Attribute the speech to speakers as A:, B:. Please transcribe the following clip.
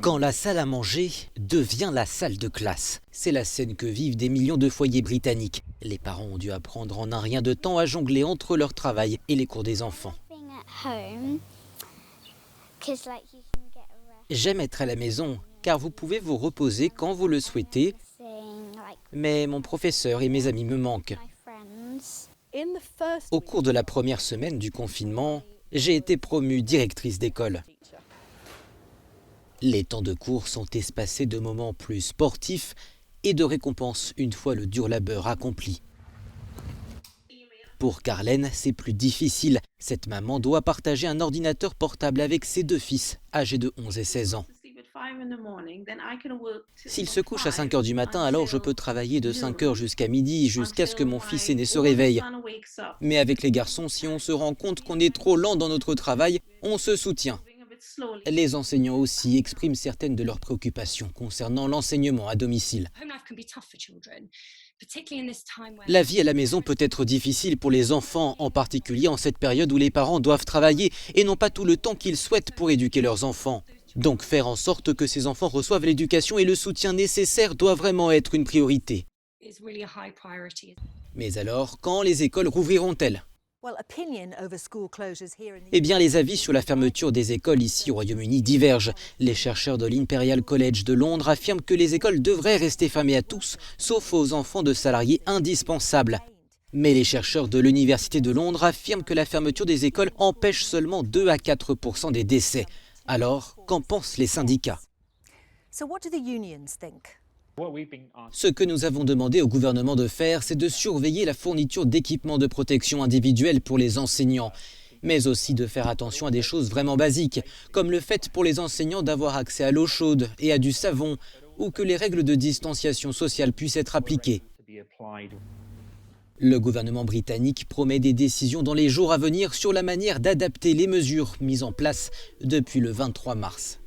A: Quand la salle à manger devient la salle de classe. C'est la scène que vivent des millions de foyers britanniques. Les parents ont dû apprendre en un rien de temps à jongler entre leur travail et les cours des enfants. J'aime être à la maison car vous pouvez vous reposer quand vous le souhaitez, mais mon professeur et mes amis me manquent. Au cours de la première semaine du confinement, j'ai été promue directrice d'école. Les temps de cours sont espacés de moments plus sportifs et de récompenses une fois le dur labeur accompli. Pour Carlène, c'est plus difficile. Cette maman doit partager un ordinateur portable avec ses deux fils, âgés de 11 et 16 ans. S'il se couche à 5 h du matin, alors je peux travailler de 5 h jusqu'à midi, jusqu'à ce que mon fils aîné se réveille. Mais avec les garçons, si on se rend compte qu'on est trop lent dans notre travail, on se soutient. Les enseignants aussi expriment certaines de leurs préoccupations concernant l'enseignement à domicile. La vie à la maison peut être difficile pour les enfants, en particulier en cette période où les parents doivent travailler et n'ont pas tout le temps qu'ils souhaitent pour éduquer leurs enfants. Donc faire en sorte que ces enfants reçoivent l'éducation et le soutien nécessaire doit vraiment être une priorité. Mais alors, quand les écoles rouvriront-elles ? Eh bien, les avis sur la fermeture des écoles ici au Royaume-Uni divergent. Les chercheurs de l'Imperial College de Londres affirment que les écoles devraient rester fermées à tous, sauf aux enfants de salariés indispensables. Mais les chercheurs de l'Université de Londres affirment que la fermeture des écoles empêche seulement 2 à 4 % des décès. Alors, qu'en pensent les syndicats ? Ce que nous avons demandé au gouvernement de faire, c'est de surveiller la fourniture d'équipements de protection individuelle pour les enseignants, mais aussi de faire attention à des choses vraiment basiques, comme le fait pour les enseignants d'avoir accès à l'eau chaude et à du savon, ou que les règles de distanciation sociale puissent être appliquées. Le gouvernement britannique promet des décisions dans les jours à venir sur la manière d'adapter les mesures mises en place depuis le 23 mars.